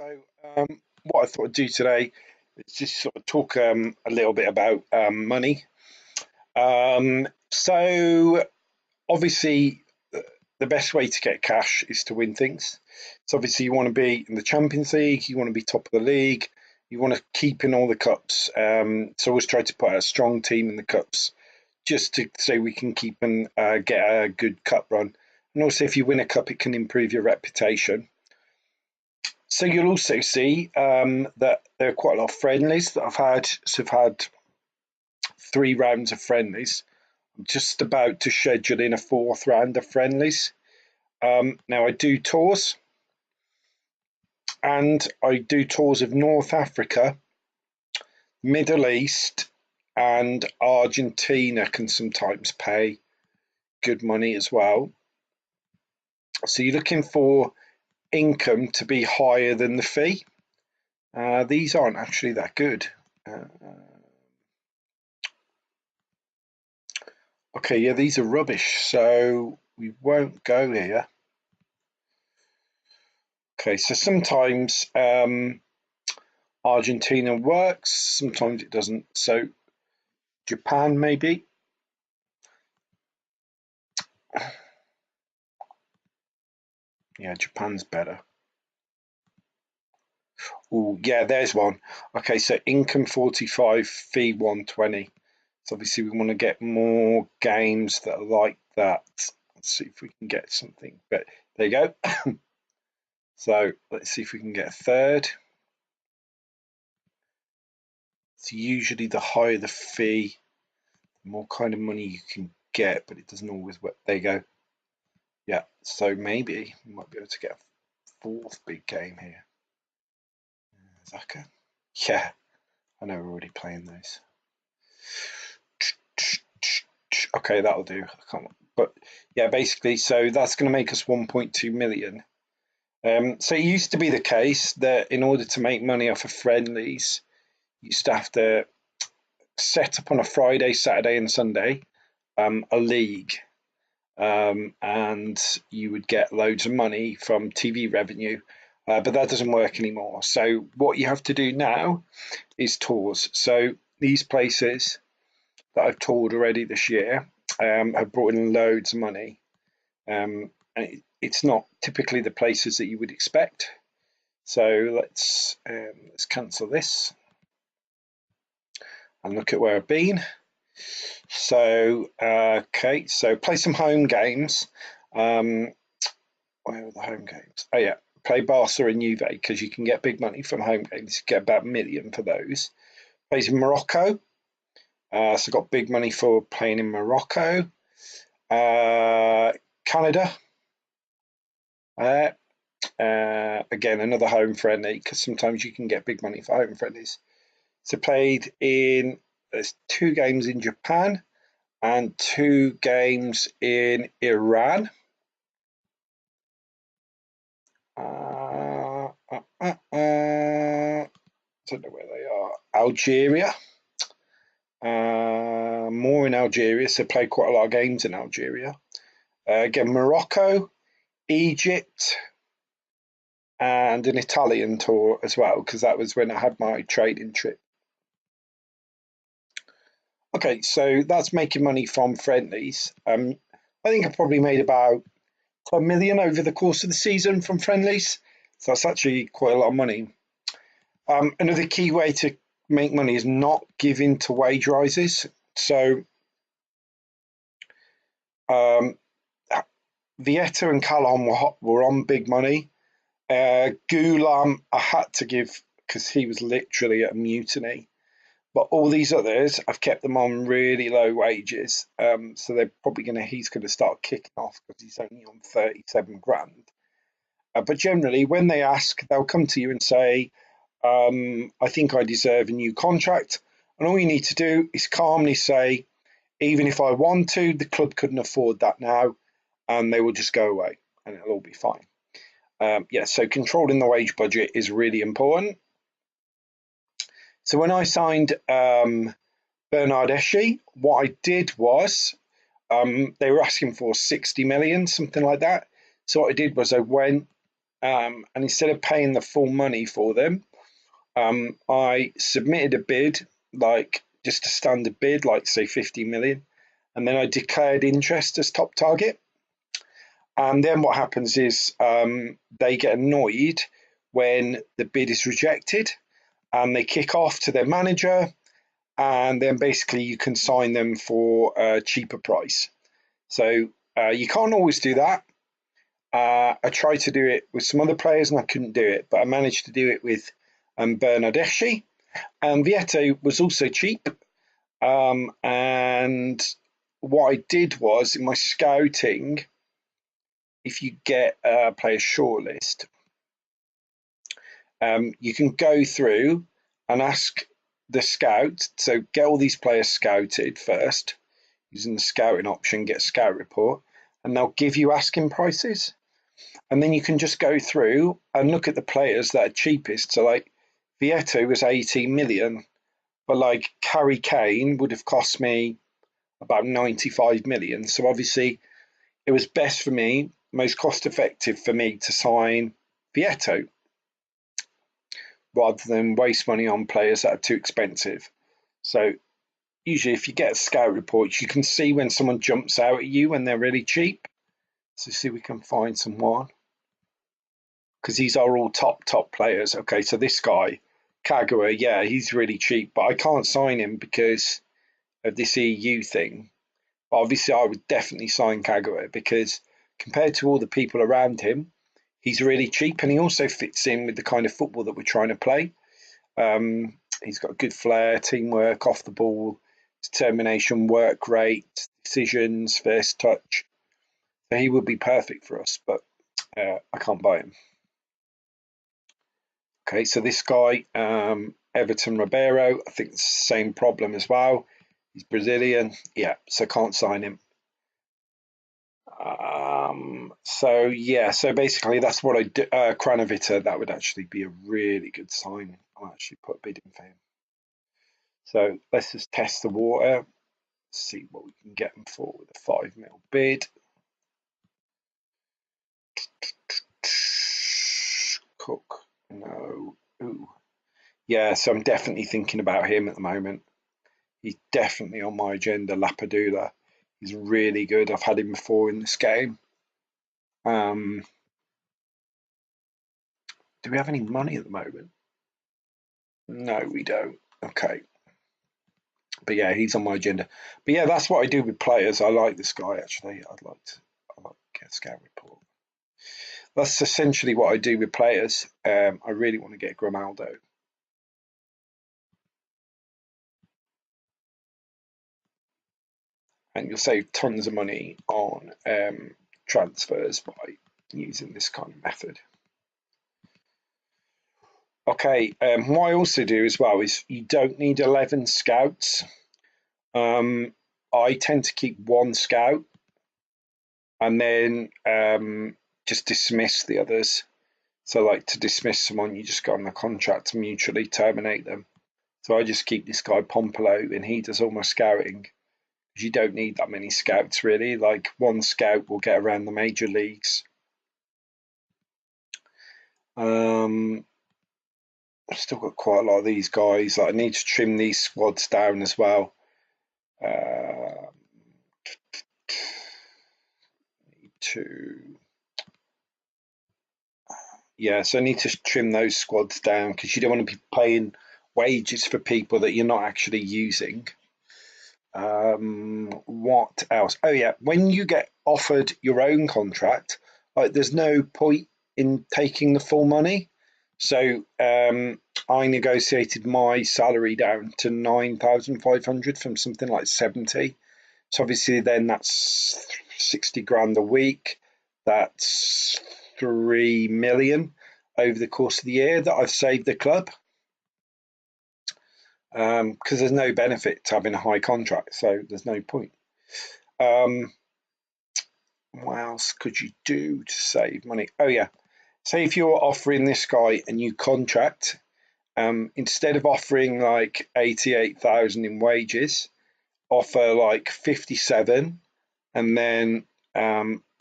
So, what I thought I'd do today is just sort of talk a little bit about money. So, obviously, the best way to get cash is to win things. So, obviously, you want to be in the Champions League, you want to be top of the league, you want to keep in all the cups. So, always try to put a strong team in the cups just to so we can keep and get a good cup run. And also, if you win a cup, it can improve your reputation. So you'll also see that there are quite a lot of friendlies that I've had. So I've had 3 rounds of friendlies. I'm just about to schedule in a 4th round of friendlies. Now I do tours, and I do tours of North Africa, Middle East, and Argentina can sometimes pay good money as well. So you're looking for income to be higher than the fee. These aren't actually that good. Okay, yeah, these are rubbish, so we won't go here. Okay, so sometimes Argentina works, sometimes it doesn't. So Japan, maybe. Yeah, Japan's better. Oh, yeah, there's one. Okay, so income 45, fee 120. So obviously we want to get more games that are like that. Let's see if we can get something. But there you go. So let's see if we can get a third. So usually the higher the fee, the more kind of money you can get, but it doesn't always work. There you go. Yeah, so maybe we might be able to get a 4th big game here. Zaka. Yeah, I know we're already playing those. Okay, that'll do. I can't, but yeah, basically, so that's going to make us 1.2 million. So it used to be the case that in order to make money off of friendlies, you used to have to set up on a Friday, Saturday, and Sunday a league, and you would get loads of money from TV revenue. But that doesn't work anymore. So what you have to do now is tours. So these places that I've toured already this year have brought in loads of money. And it's not typically the places that you would expect. So let's cancel this and look at where I've been. So okay, so play some home games. Where are the home games? Oh yeah, play Barca and Juve because you can get big money from home games. You get about 1 million for those. Plays in Morocco, so got big money for playing in Morocco. Canada, again another home friendly because sometimes you can get big money for home friendlies. So played in there's 2 games in Japan and 2 games in Iran. Don't know where they are. Algeria. More in Algeria, so played quite a lot of games in Algeria. Again, Morocco, Egypt, and an Italian tour as well, because that was when I had my trading trip. Okay, so that's making money from friendlies. I think I probably made about 10 million over the course of the season from friendlies. So that's actually quite a lot of money. Another key way to make money is not give in to wage rises. So Vieta and Callum were on big money. Gulam I had to give because he was literally at a mutiny. But all these others, I've kept them on really low wages. So they're probably he's going to start kicking off because he's only on 37 grand. But generally, when they ask, they'll come to you and say, I think I deserve a new contract. And all you need to do is calmly say, even if I want to, the club couldn't afford that now, and they will just go away and it'll all be fine. Yeah, so controlling the wage budget is really important. So when I signed Bernard Eschi, what I did was they were asking for 60 million, something like that. So what I did was I went and instead of paying the full money for them, I submitted a bid, like just a standard bid, like say 50 million, and then I declared interest as top target. And then what happens is they get annoyed when the bid is rejected, and they kick off to their manager, and then basically you can sign them for a cheaper price. So you can't always do that. I tried to do it with some other players and I couldn't do it, but I managed to do it with Bernardeschi. And Vieto was also cheap. And what I did was in my scouting, if you get a player shortlist, you can go through and ask the scout. So get all these players scouted first using the scouting option, get a scout report, and they'll give you asking prices. And then you can just go through and look at the players that are cheapest. So like Vieto was 18 million, but like Harry Kane would have cost me about 95 million. So obviously it was best for me, most cost effective for me to sign Vieto rather than waste money on players that are too expensive. So usually if you get a scout report, you can see when someone jumps out at you when they're really cheap. So see if we can find someone. Because these are all top players. Okay, so this guy, Kagawa, yeah, he's really cheap, but I can't sign him because of this EU thing. But obviously, I would definitely sign Kagawa because compared to all the people around him, he's really cheap and he also fits in with the kind of football that we're trying to play. He's got good flair, teamwork, off the ball, determination, work rate, decisions, first touch. So he would be perfect for us, but I can't buy him. Okay, so this guy, Everton Ribeiro, I think it's the same problem as well. He's Brazilian, yeah, so can't sign him. So yeah, so basically that's what I do. Kranovita, that would actually be a really good sign. I'll actually put a bid in for him. So let's just test the water, see what we can get him for with a 5 mil bid. Cook, no, ooh. Yeah, so I'm definitely thinking about him at the moment. He's definitely on my agenda, Lapadula. He's really good. I've had him before in this game. Do we have any money at the moment? No, we don't. Okay. But yeah, he's on my agenda. But yeah, that's what I do with players. I like this guy actually. I'd like to get a scout report. That's essentially what I do with players. I really want to get Grimaldo. And you'll save tons of money on transfers by using this kind of method. Okay, what I also do as well is you don't need 11 scouts. I tend to keep one scout and then just dismiss the others. So like to dismiss someone, you just go on the contract to mutually terminate them. So I just keep this guy Pompolo and he does all my scouting. You don't need that many scouts really. Like one scout will get around the major leagues. I've still got quite a lot of these guys. Like I need to trim these squads down as well. So I need to trim those squads down because you don't want to be paying wages for people that you're not actually using. What else? Oh yeah, when you get offered your own contract, like there's no point in taking the full money. So I negotiated my salary down to 9,500 from something like 70. So obviously then that's 60 grand a week. That's 3 million over the course of the year that I've saved the club. Because there's no benefit to having a high contract, so there's no point. What else could you do to save money? Oh yeah, say if you're offering this guy a new contract, instead of offering like 88,000 in wages, offer like 57 and then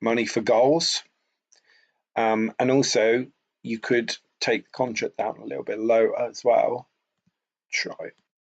money for goals. And also you could take the contract down a little bit lower as well. Try it.